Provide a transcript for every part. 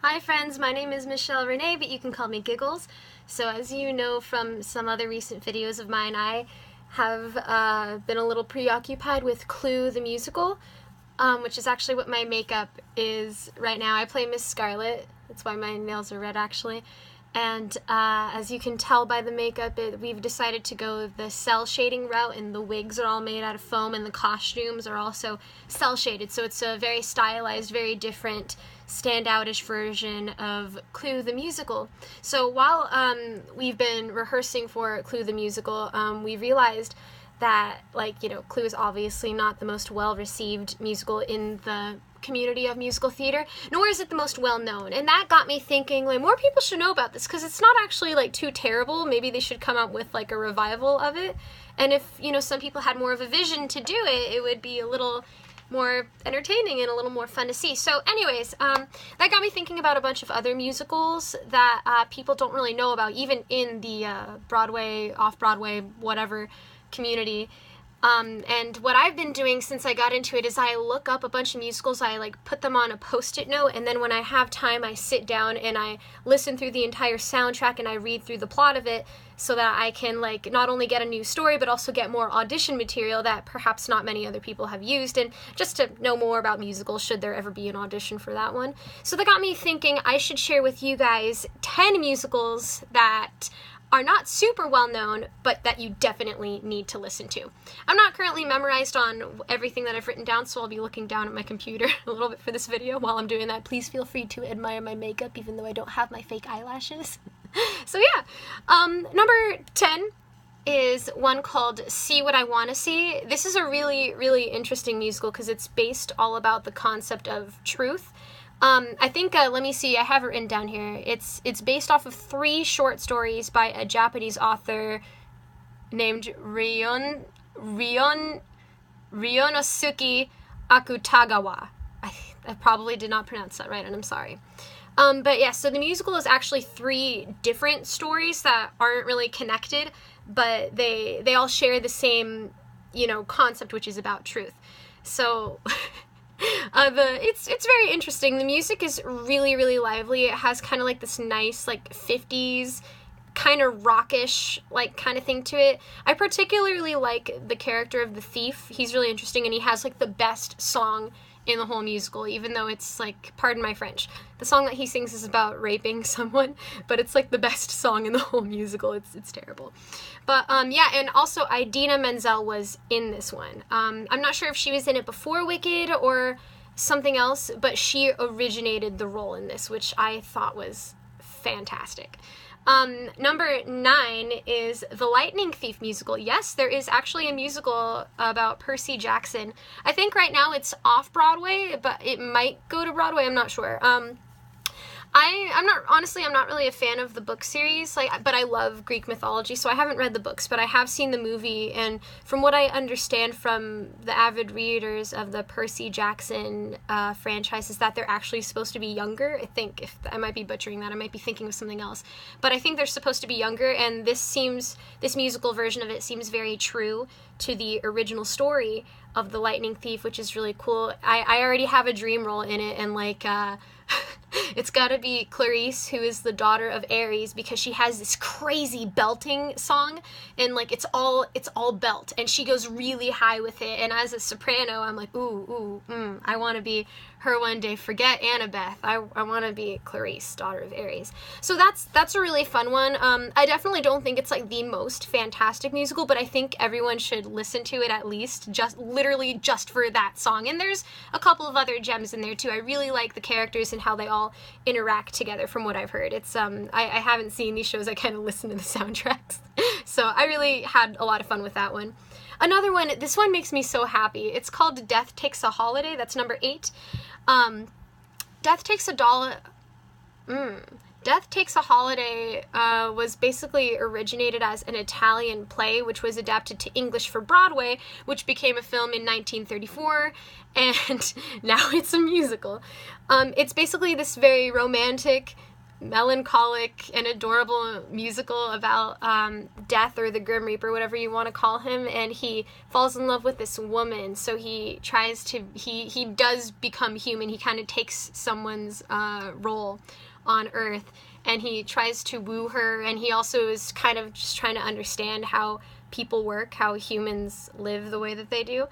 Hi friends, my name is Michelle Renee, but you can call me Giggles. So as you know from some other recent videos of mine, I have been a little preoccupied with Clue the musical, which is actually what my makeup is right now. I play Miss Scarlet. That's why my nails are red actually. And as you can tell by the makeup, we've decided to go the cell shading route, and the wigs are all made out of foam and the costumes are also cell shaded. So it's a very stylized, very different, standout-ish version of Clue the musical. So while we've been rehearsing for Clue the musical, we realized that, Clue is obviously not the most well-received musical in the community of musical theater, nor is it the most well-known. And that got me thinking, more people should know about this, because it's not actually, too terrible. Maybe they should come up with, a revival of it. And if, some people had more of a vision to do it, it would be a little more entertaining and a little more fun to see. So anyways, that got me thinking about a bunch of other musicals that people don't really know about, even in the Broadway, off-Broadway, whatever community. And what I've been doing since I got into it is I look up a bunch of musicals, I put them on a post-it note, and then when I have time I sit down and I listen through the entire soundtrack and I read through the plot of it so that I can not only get a new story but also get more audition material that perhaps not many other people have used, and just to know more about musicals should there ever be an audition for that one. So that got me thinking I should share with you guys 10 musicals that are not super well known, but that you definitely need to listen to. I'm not currently memorized on everything that I've written down, so I'll be looking down at my computer a little bit for this video. While I'm doing that, please feel free to admire my makeup, even though I don't have my fake eyelashes. So yeah, number 10 is one called See What I Want to See. This is a really, really interesting musical because it's based all about the concept of truth. I think, let me see, I have it written down here. It's based off of 3 short stories by a Japanese author named Ryonosuke Akutagawa. I probably did not pronounce that right, and I'm sorry. But yeah, so the musical is actually 3 different stories that aren't really connected, but they all share the same, concept, which is about truth. So it's very interesting. The music is really, really lively. It has kind of this nice 50s kind of rockish kind of thing to it. I particularly like the character of the thief. He's really interesting, and he has the best song in the whole musical, even though it's pardon my French, the song that he sings is about raping someone, but it's the best song in the whole musical. It's terrible. But yeah, and also Idina Menzel was in this one. I'm not sure if she was in it before Wicked or something else, but she originated the role in this, which I thought was fantastic. Number 9 is the Lightning Thief musical. Yes, there is actually a musical about Percy Jackson. I think right now it's off Broadway, but it might go to Broadway, I'm not sure. I'm not really a fan of the book series, but I love Greek mythology, so I haven't read the books, but I have seen the movie, and from what I understand from the avid readers of the Percy Jackson franchise is that they're actually supposed to be younger. I think, if I might be butchering that, I might be thinking of something else, but I think they're supposed to be younger, and this musical version of it seems very true to the original story of the Lightning Thief, which is really cool. I already have a dream role in it, and it's gotta be Clarice, who is the daughter of Ares, because she has this crazy belting song, and it's all belt, and she goes really high with it, and as a soprano, I'm I want to be her one day. Forget Annabeth. I want to be Clarice, daughter of Ares. So that's a really fun one. I definitely don't think it's the most fantastic musical, but I think everyone should listen to it at least, literally just for that song. And there's a couple of other gems in there too. I really like the characters and how they all interact together from what I've heard. It's I haven't seen these shows, I kind of listen to the soundtracks. So I really had a lot of fun with that one. Another one, this one makes me so happy. It's called Death Takes a Holiday. That's number 8. Death Takes a Holiday was basically originated as an Italian play, which was adapted to English for Broadway, which became a film in 1934, and now it's a musical. It's basically this very romantic melancholic and adorable musical about death, or the Grim Reaper, whatever you want to call him, and he falls in love with this woman, so he tries to, he does become human, he kind of takes someone's role on Earth, and he tries to woo her, and he also is kind of just trying to understand how people work, how humans live the way that they do.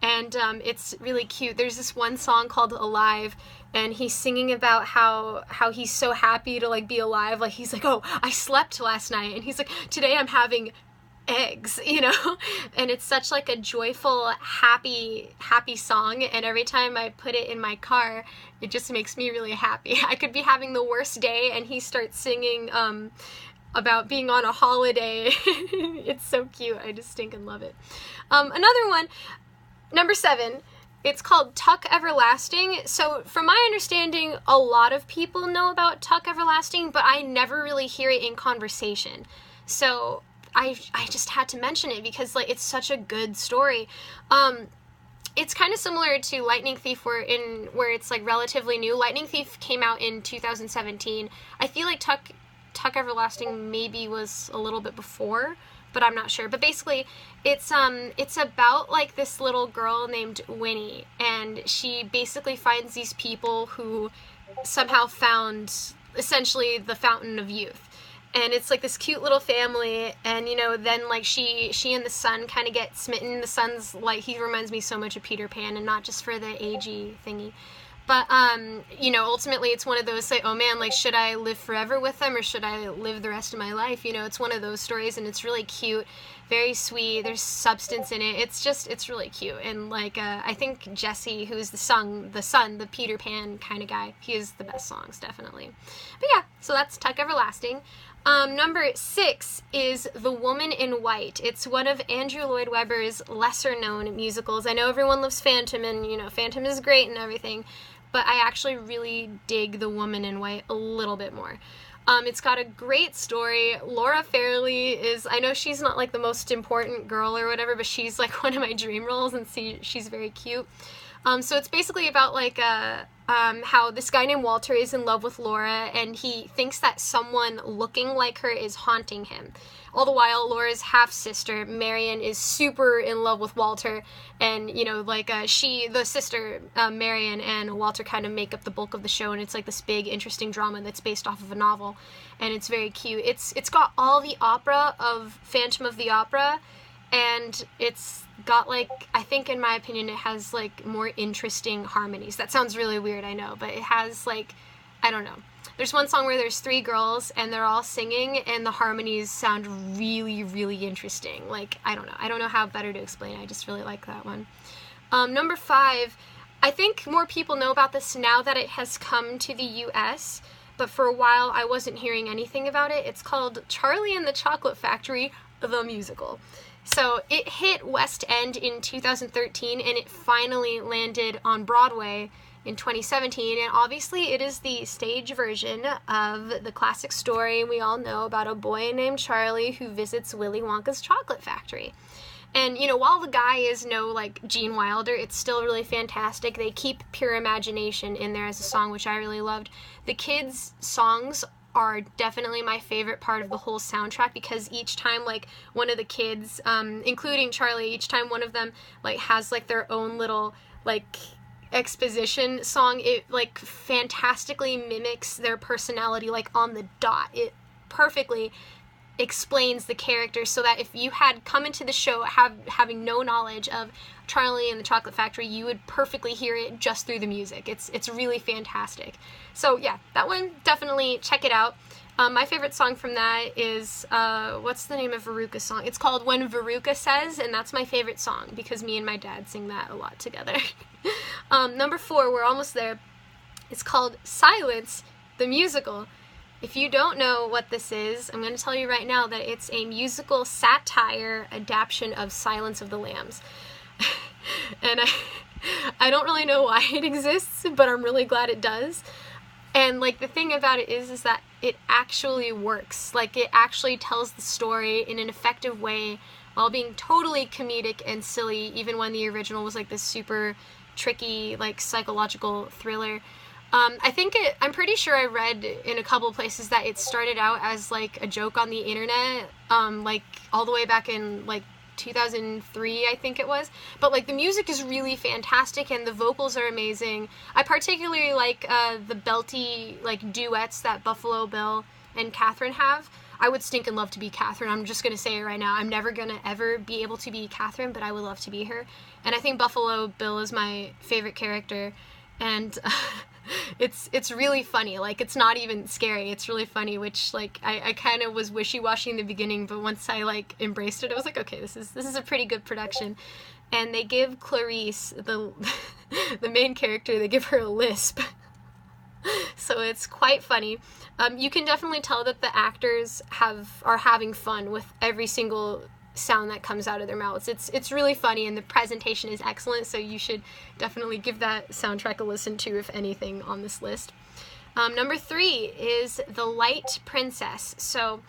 And it's really cute. There's this one song called Alive, and he's singing about how he's so happy to, like, be alive. Like, he's like, oh, I slept last night. And he's like, today I'm having eggs, you know? And it's such, like, a joyful, happy song. And every time I put it in my car, it just makes me really happy. I could be having the worst day, and he starts singing about being on a holiday. It's so cute. I just stinking love it. Another one, number 7, it's called Tuck Everlasting. So from my understanding, a lot of people know about Tuck Everlasting, but I never really hear it in conversation. So I just had to mention it because, like, it's such a good story. It's kind of similar to Lightning Thief where it's, like, relatively new. Lightning Thief came out in 2017. I feel like Tuck Everlasting maybe was a little bit before, but I'm not sure. But basically, it's about, like, this little girl named Winnie, and she basically finds these people who somehow found essentially the fountain of youth. And it's, like, this cute little family, and, you know, then, like, she and the son kind of get smitten. The son's, like, he reminds me so much of Peter Pan, and not just for the agey thingy. But, you know, ultimately it's one of those, like, oh man, like, should I live forever with them, or should I live the rest of my life? You know, it's one of those stories, and it's really cute, very sweet, there's substance in it, it's really cute, and, like, I think Jesse, who's the son, the Peter Pan kind of guy, he has the best songs, definitely. But yeah, so that's Tuck Everlasting. Number 6 is The Woman in White. It's one of Andrew Lloyd Webber's lesser-known musicals. I know everyone loves Phantom, and, you know, Phantom is great and everything, but I actually really dig The Woman in White a little bit more. It's got a great story. Laura Fairley is, I know she's not, like, the most important girl or whatever, but she's, like, one of my dream roles, and she's very cute. So it's basically about, like, how this guy named Walter is in love with Laura, and he thinks that someone looking like her is haunting him. All the while, Laura's half-sister, Marion, is super in love with Walter, and, you know, like, the sister, Marion, and Walter kind of make up the bulk of the show, and it's, like, this big, interesting drama that's based off of a novel, and it's very cute. It's got all the opera of Phantom of the Opera, and it's got, like, I think, in my opinion, it has, like, more interesting harmonies. That sounds really weird, I know, but it has, like, I don't know. There's one song where there's 3 girls, and they're all singing, and the harmonies sound really, really interesting. Like, I don't know how better to explain. I just really like that one. Number 5, I think more people know about this now that it has come to the U.S., but for a while I wasn't hearing anything about it. It's called Charlie and the Chocolate Factory, the musical. So it hit West End in 2013, and it finally landed on Broadway in 2017, and obviously it is the stage version of the classic story we all know about a boy named Charlie who visits Willy Wonka's chocolate factory. And, you know, while the guy is no, like, Gene Wilder, it's still really fantastic. They keep Pure Imagination in there as a song, which I really loved. The kids' songs are definitely my favorite part of the whole soundtrack, because each time, like, one of the kids, including Charlie, each time one of them, like, has, like, their own little, like, exposition song, it, like, fantastically mimics their personality, like, on the dot. It perfectly explains the character, so that if you had come into the show having no knowledge of Charlie and the Chocolate Factory, you would perfectly hear it just through the music. It's really fantastic. So yeah, that one, definitely check it out. My favorite song from that is, what's the name of Veruca's song? It's called When Veruca Says, and that's my favorite song, because me and my dad sing that a lot together. Number 4, we're almost there. It's called Silence, the musical. If you don't know what this is, I'm going to tell you right now that it's a musical satire adaptation of Silence of the Lambs. And I don't really know why it exists, but I'm really glad it does. And, like, the thing about it is that it actually works. Like, it actually tells the story in an effective way while being totally comedic and silly, even when the original was, like, this super tricky, like, psychological thriller. I'm pretty sure I read in a couple places that it started out as like a joke on the internet, like all the way back in like 2003, I think it was. But like the music is really fantastic and the vocals are amazing. I particularly like the belty like duets that Buffalo Bill and Catherine have. I would stinking love to be Catherine. I'm just gonna say it right now. I'm never gonna ever be able to be Catherine, but I would love to be her. And I think Buffalo Bill is my favorite character, and it's really funny. Like, it's not even scary. It's really funny, which like I kind of was wishy-washy in the beginning, but once I like embraced it, I was like, okay, this is a pretty good production. And they give Clarice, the main character, they give her a lisp. So it's quite funny. You can definitely tell that the actors are having fun with every single sound that comes out of their mouths. It's really funny, and the presentation is excellent, so you should definitely give that soundtrack a listen to, if anything, on this list. Number 3 is The Light Princess. So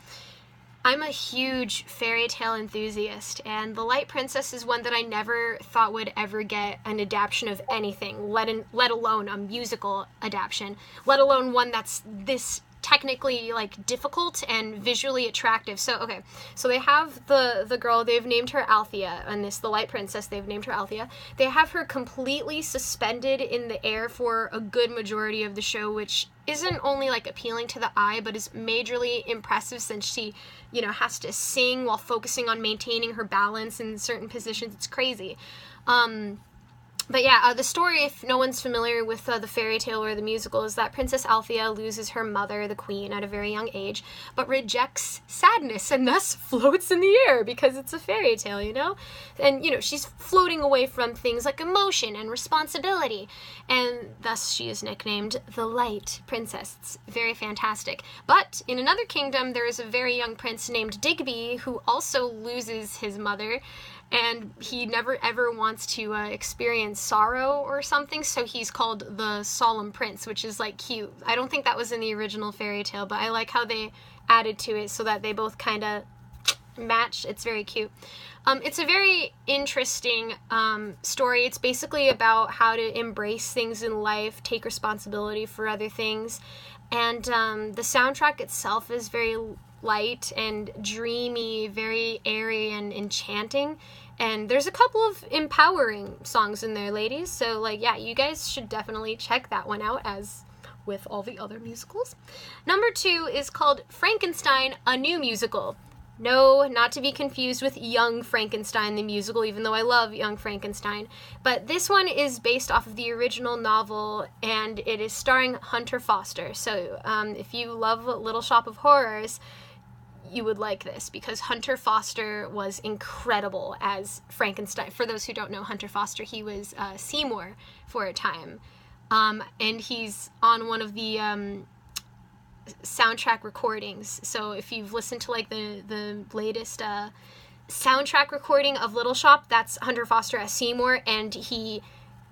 I'm a huge fairy tale enthusiast, and The Light Princess is one that I never thought would ever get an adaptation of anything, let alone a musical adaptation, let alone one that's this technically like difficult and visually attractive. So okay, so they have the girl, they've named her Althea, and The Light Princess, they've named her Althea. They have her completely suspended in the air for a good majority of the show, which isn't only like appealing to the eye, but is majorly impressive, since she, you know, has to sing while focusing on maintaining her balance in certain positions. It's crazy. But yeah, the story, if no one's familiar with the fairy tale or the musical, is that Princess Althea loses her mother, the queen, at a very young age, but rejects sadness and thus floats in the air because it's a fairy tale, you know? And, you know, she's floating away from things like emotion and responsibility, and thus she is nicknamed the Light Princess. It's very fantastic. But in another kingdom, there is a very young prince named Digby who also loses his mother, and he never ever wants to experience sorrow or something, so he's called the Solemn Prince, which is like cute. I don't think that was in the original fairy tale, but I like how they added to it so that they both kind of match. It's very cute. It's a very interesting story. It's basically about how to embrace things in life, take responsibility for other things, and the soundtrack itself is very light and dreamy, very airy and enchanting. And there's a couple of empowering songs in there, ladies. So, like, yeah, you guys should definitely check that one out, as with all the other musicals. Number 2 is called Frankenstein, a New Musical. No, not to be confused with Young Frankenstein, the musical, even though I love Young Frankenstein. But this one is based off of the original novel, and it is starring Hunter Foster. So, if you love Little Shop of Horrors, you would like this, because Hunter Foster was incredible as Frankenstein. For those who don't know Hunter Foster, he was Seymour for a time, and he's on one of the soundtrack recordings. So if you've listened to like the latest soundtrack recording of Little Shop, that's Hunter Foster as Seymour, and he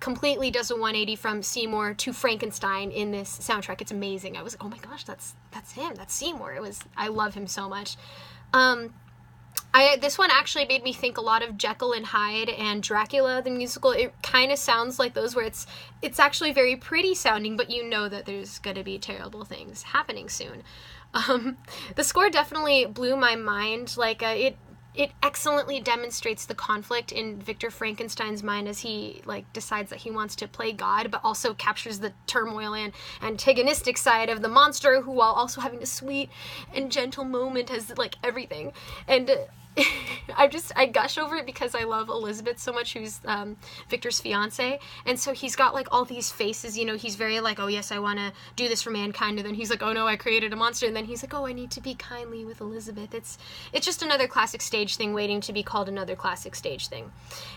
completely does a 180 from Seymour to Frankenstein in this soundtrack. It's amazing. I was like, oh my gosh, that's him. That's Seymour. I love him so much. This one actually made me think a lot of Jekyll and Hyde and Dracula, the musical. It kind of sounds like those, where it's actually very pretty sounding, but you know that there's going to be terrible things happening soon. The score definitely blew my mind. Like, it excellently demonstrates the conflict in Victor Frankenstein's mind as he like decides that he wants to play God, but also captures the turmoil and antagonistic side of the monster, who, while also having a sweet and gentle moment, has like everything. And I gush over it because I love Elizabeth so much, who's Victor's fiance, and so he's got like all these faces, you know, he's very like, oh yes, I want to do this for mankind, and then he's like, oh no, I created a monster, and then he's like, oh, I need to be kindly with Elizabeth. It's just another classic stage thing waiting to be called another classic stage thing.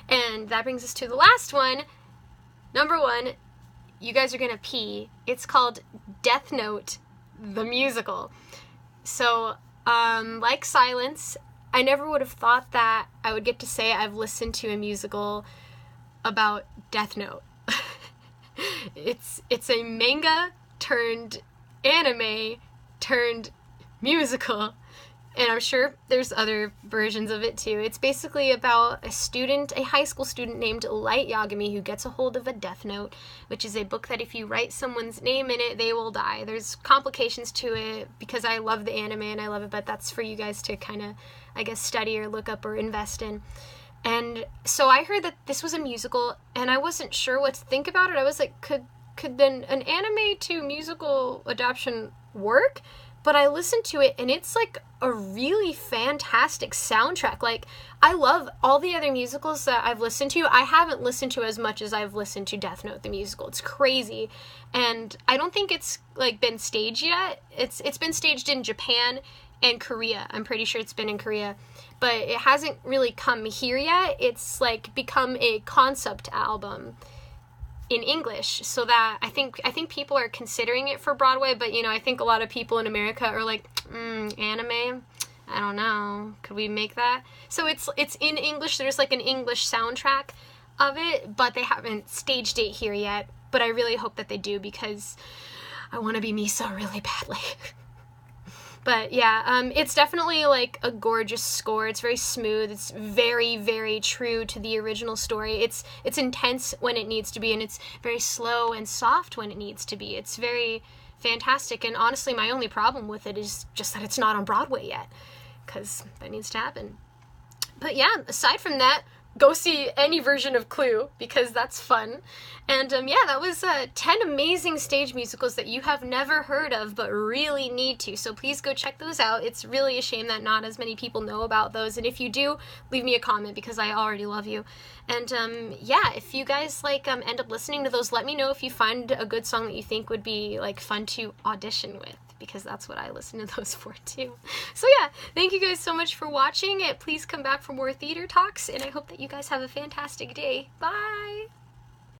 And that brings us to the last one. Number 1, you guys are gonna pee. It's called Death Note, the musical. So like Silence, I never would have thought that I would get to say I've listened to a musical about Death Note. It's a manga turned anime turned musical. and I'm sure there's other versions of it too. It's basically about a high school student named Light Yagami who gets a hold of a Death Note, which is a book that if you write someone's name in it, they will die. There's complications to it because I love the anime and I love it, but that's for you guys to kind of, I guess, study or look up or invest in. And so I heard that this was a musical, and I wasn't sure what to think about it. I was like, could then an anime to musical adaptation work? But I listened to it, and it's like a really fantastic soundtrack. Like, I love all the other musicals that I've listened to. I haven't listened to as much as I've listened to Death Note, the musical. It's crazy. And I don't think it's, like, been staged yet. It's been staged in Japan and Korea. I'm pretty sure it's been in Korea. But it hasn't really come here yet. It's, like, become a concept album in English, so that I think people are considering it for Broadway, but I think a lot of people in America are like, anime? I don't know. Could we make that? So it's in English. There's like an English soundtrack of it, but they haven't staged it here yet. But I really hope that they do because I want to be Misa really badly. But yeah, it's definitely like a gorgeous score. It's very smooth. It's very, very true to the original story. It's intense when it needs to be, and it's very slow and soft when it needs to be. It's very fantastic, and honestly, my only problem with it is just that it's not on Broadway yet, because that needs to happen. But yeah, aside from that, go see any version of Clue, because that's fun. And yeah, that was 10 amazing stage musicals that you have never heard of but really need to. So please go check those out. It's really a shame that not as many people know about those. And if you do, leave me a comment because I already love you. And yeah, if you guys like end up listening to those, let me know if you find a good song that you think would be like fun to audition with, because that's what I listen to those for too. So yeah, thank you guys so much for watching. Please come back for more theater talks, and I hope that you guys have a fantastic day. Bye!